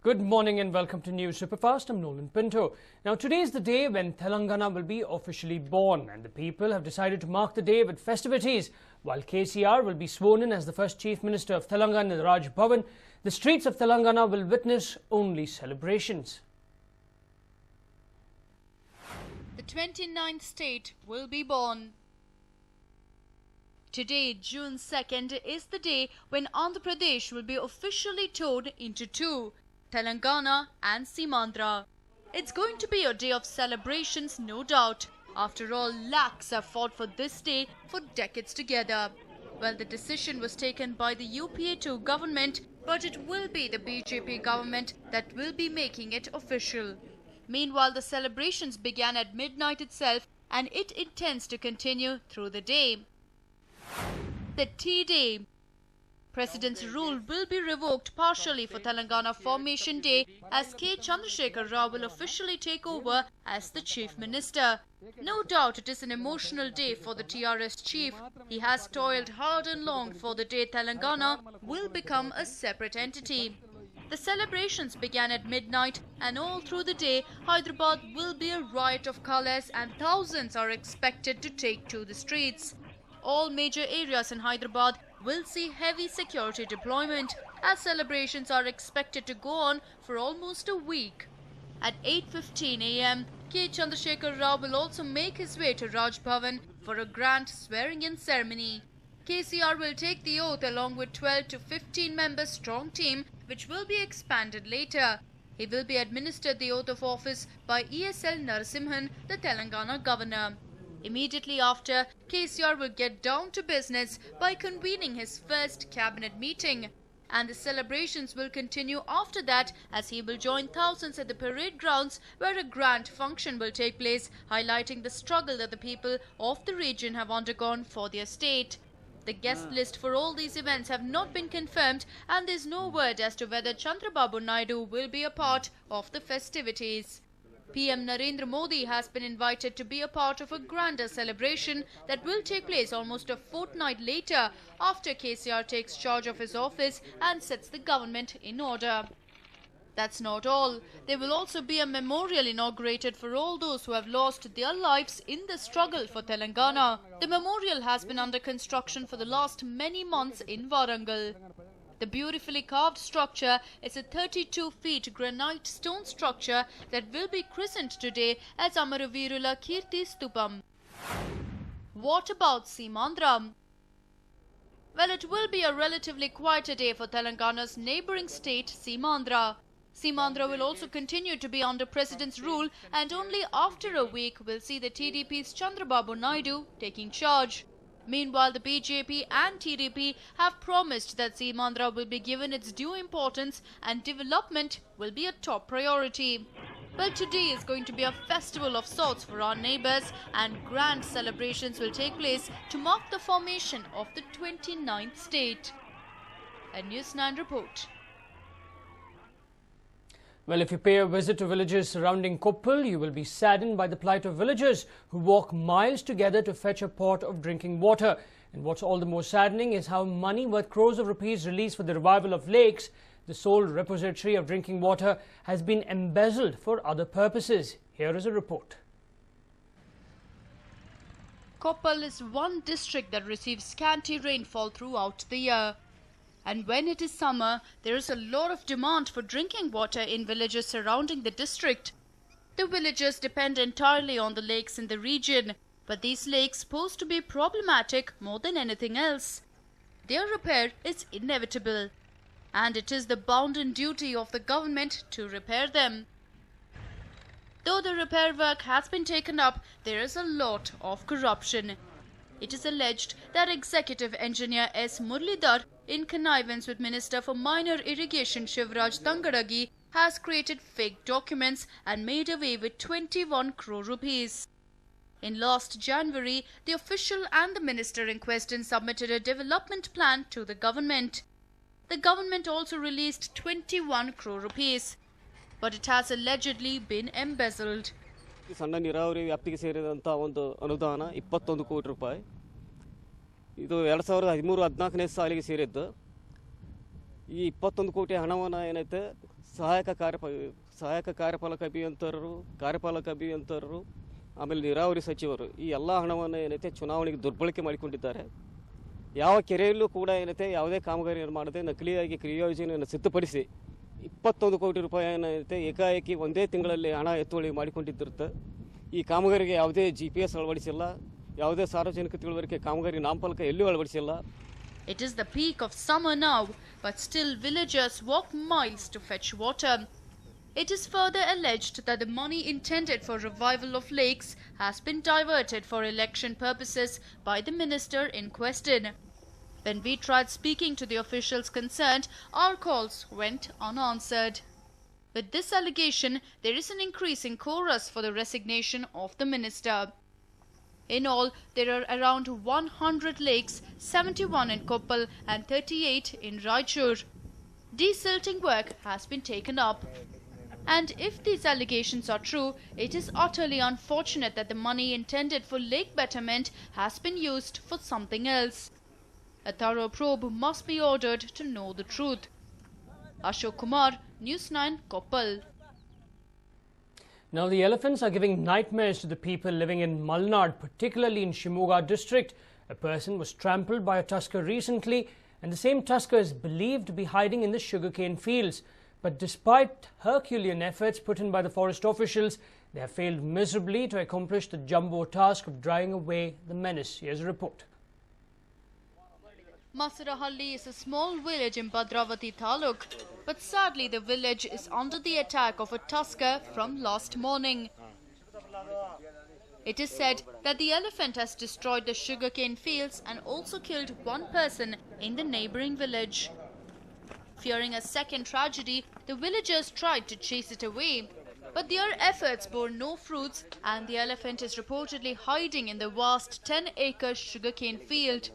Good morning and welcome to News Superfast. I'm Nolan Pinto. Now today is the day when Telangana will be officially born, and the people have decided to mark the day with festivities. While KCR will be sworn in as the first Chief Minister of Telangana in the Raj Bhavan, the streets of Telangana will witness only celebrations. The 29th state will be born. Today, June 2nd, is the day when Andhra Pradesh will be officially torn into two, Telangana and Simandra. It's going to be a day of celebrations, no doubt. After all, lakhs have fought for this day for decades together. Well, the decision was taken by the UPA-2 government, but it will be the BJP government that will be making it official. Meanwhile, the celebrations began at midnight itself, and it intends to continue through the day. The T-Day. President's rule will be revoked partially for Telangana Formation Day as K. Chandrasekhar Rao will officially take over as the Chief Minister. No doubt it is an emotional day for the TRS chief. He has toiled hard and long for the day Telangana will become a separate entity. The celebrations began at midnight, and all through the day, Hyderabad will be a riot of colours and thousands are expected to take to the streets. All major areas in Hyderabad will see heavy security deployment as celebrations are expected to go on for almost a week. At 8:15 a.m., K. Chandrasekhar Rao will also make his way to Raj Bhavan for a grand swearing-in ceremony. KCR will take the oath along with 12 to 15 members strong team, which will be expanded later. He will be administered the oath of office by ESL Narasimhan, the Telangana governor. Immediately after, KCR will get down to business by convening his first cabinet meeting. And the celebrations will continue after that as he will join thousands at the parade grounds where a grand function will take place, highlighting the struggle that the people of the region have undergone for their state. The guest list for all these events have not been confirmed, and there is no word as to whether Chandrababu Naidu will be a part of the festivities. PM Narendra Modi has been invited to be a part of a grander celebration that will take place almost a fortnight later after KCR takes charge of his office and sets the government in order. That's not all. There will also be a memorial inaugurated for all those who have lost their lives in the struggle for Telangana. The memorial has been under construction for the last many months in Warangal. The beautifully carved structure is a 32-feet granite stone structure that will be christened today as Amaraveerula Kirti Stupam. What about Simandra? Well, it will be a relatively quieter day for Telangana's neighbouring state, Simandra. Simandra will also continue to be under President's rule, and only after a week will see the TDP's Chandrababu Naidu taking charge. Meanwhile, the BJP and TDP have promised that Simandra will be given its due importance and development will be a top priority. Well, today is going to be a festival of sorts for our neighbours, and grand celebrations will take place to mark the formation of the 29th state. A News9 report. Well, if you pay a visit to villages surrounding Koppal, you will be saddened by the plight of villagers who walk miles together to fetch a pot of drinking water. And what's all the more saddening is how money worth crores of rupees released for the revival of lakes, the sole repository of drinking water, has been embezzled for other purposes. Here is a report. Koppal is one district that receives scanty rainfall throughout the year. And when it is summer, there is a lot of demand for drinking water in villages surrounding the district. The villagers depend entirely on the lakes in the region, but these lakes pose to be problematic more than anything else. Their repair is inevitable, and it is the bounden duty of the government to repair them. Though the repair work has been taken up, there is a lot of corruption. It is alleged that Executive Engineer S. Muralidhar, in connivance with Minister for Minor Irrigation Shivraj Tangadagi, has created fake documents and made away with 21 crore rupees. In last January, the official and the minister in question submitted a development plan to the government. The government also released 21 crore rupees, but it has allegedly been embezzled. ಸಣ್ಣ ನೀರಾವರಿ ವ್ಯಾಪ್ತಿಗೆ ಸೇರಿದಂಥ ಒಂದು ಅನುದಾನ 21 ಕೋಟಿ ರೂಪಾಯಿ. ಇದು 2013-14ನೇ ಸಾಲಿಗೆ ಸೇರಿದ್ದು. ಈ 21 ಕೋಟಿ ಹಣವನ್ನು ಏನೈತೆ ಸಹಾಯಕ ಕಾರ್ಯಪಾಲಕ ಅಭಿಯಂತರರು ಆಮೇಲೆ ನೀರಾವರಿ ಸಚಿವರು ಈ ಎಲ್ಲ ಹಣವನ್ನು ಏನೈತೆ ಚುನಾವಣೆಗೆ ದುರ್ಬಳಕೆ ಮಾಡಿಕೊಂಡಿದ್ದಾರೆ. ಯಾವ ಕೆರೆಯಲ್ಲೂ ಕೂಡ ಏನೈತೆ ಯಾವುದೇ ಕಾಮಗಾರಿಯನ್ನು ಮಾಡದೆ ನಕಲಿಯಾಗಿ ಕ್ರಿಯಾಯೋಜನೆಯನ್ನು ಸಿದ್ಧಪಡಿಸಿ 21 ಕೋಟಿ ರೂಪಾಯಿಯನ್ನು ಏನೈತೆ ಏಕಾಏಕಿ ಒಂದೇ ತಿಂಗಳಲ್ಲಿ ಹಣ ಎತ್ತುವಳಿ ಮಾಡಿಕೊಂಡಿದ್ದಿರುತ್ತೆ. ಈ ಕಾಮಗಾರಿಗೆ ಯಾವುದೇ GPS ಅಳವಡಿಸಿಲ್ಲ, ಯಾವುದೇ ಸಾರ್ವಜನಿಕ ತಿಳುವಳಿಕೆ ಕಾಮಗಾರಿ ನಾಮಫಲಕ ಎಲ್ಲೂ ಅಳವಡಿಸಿಲ್ಲ. It is the peak of summer now, but still villagers walk miles to fetch water. It is further alleged that the money intended for revival of lakes has been diverted for election purposes by the minister in question. When we tried speaking to the officials concerned, our calls went unanswered. With this allegation, there is an increasing chorus for the resignation of the minister. In all, there are around 100 lakes, 71 in Koppal and 38 in Raichur. Desilting work has been taken up. And if these allegations are true, it is utterly unfortunate that the money intended for lake betterment has been used for something else. A thorough probe must be ordered to know the truth. Ashok Kumar, News9, Koppal. Now, the elephants are giving nightmares to the people living in Malnad, particularly in Shimoga district. A person was trampled by a tusker recently, and the same tusker is believed to be hiding in the sugarcane fields. But despite Herculean efforts put in by the forest officials, they have failed miserably to accomplish the jumbo task of driving away the menace. Here's a report. Masarahalli is a small village in Bhadravati Taluk, but sadly the village is under the attack of a tusker from last morning. It is said that the elephant has destroyed the sugarcane fields and also killed one person in the neighbouring village. Fearing a second tragedy, the villagers tried to chase it away, but their efforts bore no fruits and the elephant is reportedly hiding in the vast 10-acre sugarcane field.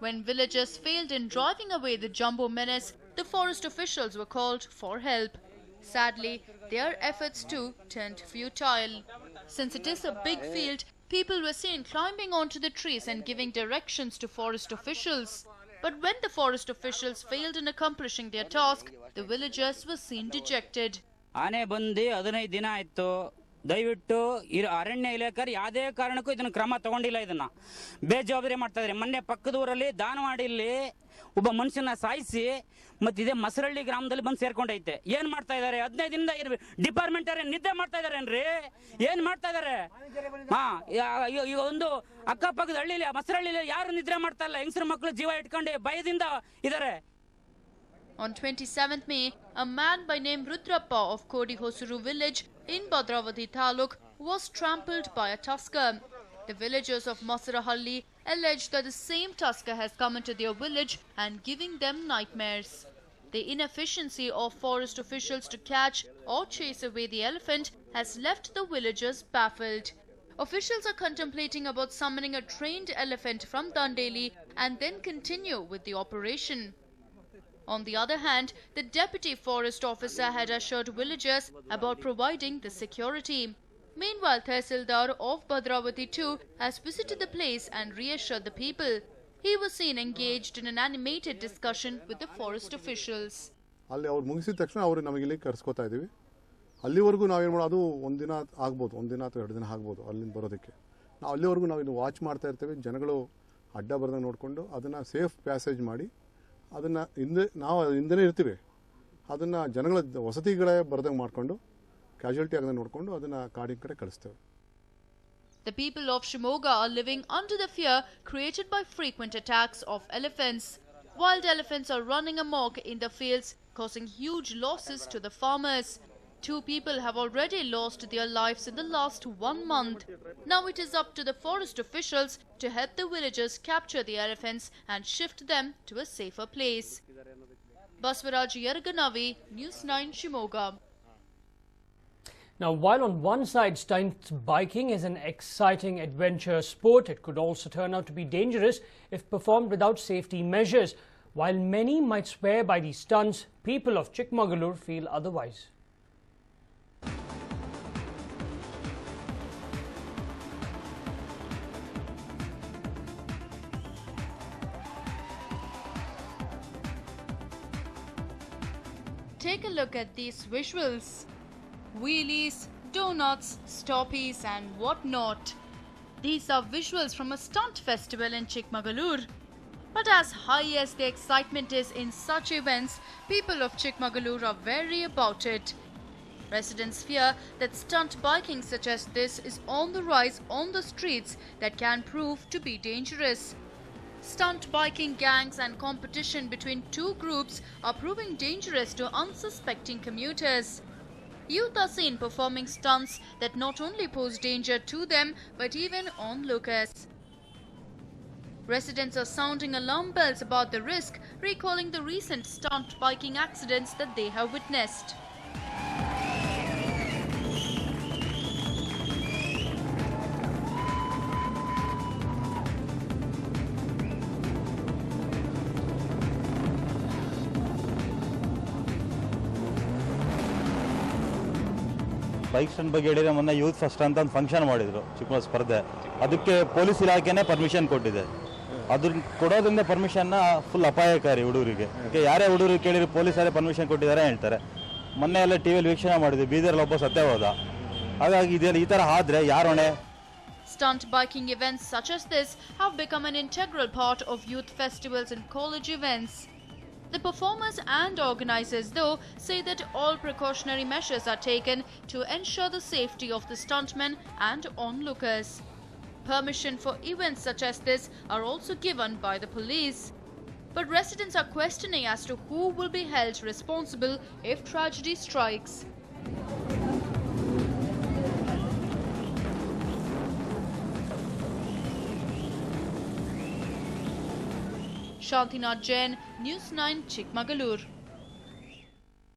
When villagers failed in driving away the jumbo menace, the forest officials were called for help. Sadly, their efforts too turned futile. Since it is a big field, people were seen climbing onto the trees and giving directions to forest officials. But when the forest officials failed in accomplishing their task, the villagers were seen dejected. ಆನೆ ಬಂದು 15 ದಿನ ಆಯ್ತು. ದಯವಿಟ್ಟು ಅರಣ್ಯ ಇಲಾಖೆ ಯಾವುದೇ ಕಾರಣಕ್ಕೂ ಇದನ್ನ ಕ್ರಮ ತಗೊಂಡಿಲ್ಲ. ಇದನ್ನ ಬೇಜವಾಬ್ದಾರಿ ಮಾಡ್ತಾ ಇದ್ದಾರೆ. ಮೊನ್ನೆ ಪಕ್ಕದ ಊರಲ್ಲಿ ದಾನವಾಡಿಯಲ್ಲಿ ಒಬ್ಬ ಮನುಷ್ಯನ ಸಾಯಿಸಿ ಮತ್ತೆ ಇದೇ ಮಸರಳ್ಳಿ ಗ್ರಾಮದಲ್ಲಿ ಬಂದು ಸೇರ್ಕೊಂಡೈತೆ. ಏನ್ ಮಾಡ್ತಾ ಇದ್ದಾರೆ? 15 ದಿನದಿಂದ ಡಿಪಾರ್ಟ್ಮೆಂಟ್ ಅವರೇ ನಿದ್ದೆ ಮಾಡ್ತಾ ಇದಾರೇನ್ರಿ? ಏನ್ ಮಾಡ್ತಾ ಇದಾರೆ? ಈಗ ಒಂದು ಅಕ್ಕಪಕ್ಕದ ಹಳ್ಳಿಲಿ ಮಸರಳ್ಳಿಲಿ ಯಾರು ನಿದ್ರೆ ಮಾಡ್ತಾ ಇಲ್ಲ. ಹೆಂಗಸರ ಮಕ್ಕಳು ಜೀವ ಇಟ್ಕೊಂಡು ಭಯದಿಂದ ಇದಾರೆ. On 27th May, a man by name Rudrappa of Kodi Hosuru village in Bhadravati Taluk was trampled by a tusker. The villagers of Masarahalli allege that the same tusker has come into their village and giving them nightmares. The inefficiency of forest officials to catch or chase away the elephant has left the villagers baffled. Officials are contemplating about summoning a trained elephant from Dandeli and then continue with the operation. On the other hand, the deputy forest officer had assured villagers about providing the security. Meanwhile, Tehsildar of Bhadravati too has visited the place and reassured the people. He was seen engaged in an animated discussion with the forest officials. ಅಲ್ಲಿ ಅವರು ಮುಗಿಸಿದ ತಕ್ಷಣ ಅವರು ನಮಗೆ ಇಲ್ಲಿ ಕರೆಸ್ಕೊತಾ ಇದ್ದೀವಿ. ಅಲ್ಲಿವರೆಗೂ ನಾವೇನು ಮಾಡೋದು ಒಂದಿನ ಆಗ್ಬೋದು, ಒಂದಿನ ಅಥವಾ 2 ದಿನ ಆಗ್ಬೋದು ಅಲ್ಲಿಂದ ಬರೋದಕ್ಕೆ. ನಾವು ಅಲ್ಲಿವರೆಗೂ ನಾವು ಇದು ವಾಚ್ ಮಾಡ್ತಾ ಇರ್ತೇವೆ. ಜನಗಳು ಅಡ್ಡ ಬರ್ದಂಗೆ ನೋಡಿಕೊಂಡು ಅದನ್ನು ಸೇಫ್ ಪ್ಯಾಸೇಜ್ ಮಾಡಿ ಅದನ್ನು ನಾವು ಹಿಂದೆ ಇರ್ತೀವಿ. ಅದನ್ನು ಜನಗಳ ವಸತಿಗಳೇ ಬರ್ದಂಗೆ ಮಾಡಿಕೊಂಡು ಕ್ಯಾಶುಯಾಲಿಟಿ ಆಗದಂಗೆ ನೋಡಿಕೊಂಡು ಅದನ್ನು ಕಾಡಿನ ಕಡೆ ಕಳಿಸ್ತೇವೆ. The people of Shimoga are living under the fear created by frequent attacks of elephants. Wild elephants are running amok in the fields, causing huge losses to the farmers. 2 people have already lost their lives in the last 1 month. Now it is up to the forest officials to help the villagers capture the elephants and shift them to a safer place. Baswaraj Yarganavi, News9, Shimoga. Now, while on one side stunt biking is an exciting adventure sport, it could also turn out to be dangerous if performed without safety measures. While many might swear by these stunts, people of Chikmagalur feel otherwise. Take a look at these visuals. Wheelies, donuts, stoppies and whatnot. These are visuals from a stunt festival in Chikmagalur. But as high as the excitement is in such events, people of Chikmagalur are wary about it. Residents fear that stunt biking such as this is on the rise on the streets that can prove to be dangerous. Stunt biking gangs and competition between two groups are proving dangerous to unsuspecting commuters. Youth are seen performing stunts that not only pose danger to them but even onlookers. Residents are sounding alarm bells about the risk, recalling the recent stunt biking accidents that they have witnessed. Bike stunt ಬಗ್ಗೆ ಹೇಳಿದ್ರೆ ಮೊನ್ನೆ youth first ಅಂತ ಒಂದು function ಮಾಡಿದ್ರು ಚಿಕ್ಕಮಗಳೂರು ಸ್ಪರ್ಧೆ. ಅದಕ್ಕೆ police ಇಲಾಖೆನೇ permission ಕೊಟ್ಟಿದೆ. ಅದನ್ನ ಕೊಡೋದ್ರಿಂದ ಪರ್ಮಿಷನ್ನ ಫುಲ್ ಅಪಾಯಕಾರಿ ಹುಡುಗರಿಗೆ. ಯಾರೇ ಹುಡುಗರು ಕೇಳಿದ್ರು ಪೊಲೀಸರೇ ಪರ್ಮಿಷನ್ ಕೊಟ್ಟಿದ್ದಾರೆ ಹೇಳ್ತಾರೆ. ಮೊನ್ನೆ ಎಲ್ಲ ಟಿವಿಯಲ್ಲಿ ವೀಕ್ಷಣೆ ಮಾಡಿದ್ವಿ, ಬೀದರಲ್ಲಿ ಒಬ್ಬ ಸತ್ಯ ಹೋದ. ಹಾಗಾಗಿ ಇದೆಲ್ಲ ಈ ಥರ ಆದ್ರೆ ಯಾರು ಹೊಣೆ? Stunt biking events such as this have become an integral part of youth festivals and college events. The performers and organizers, though, say that all precautionary measures are taken to ensure the safety of the stuntmen and onlookers. Permission for events such as this are also given by the police. But residents are questioning as to who will be held responsible if tragedy strikes. Shantinath Jain, News9, Chikmagalur.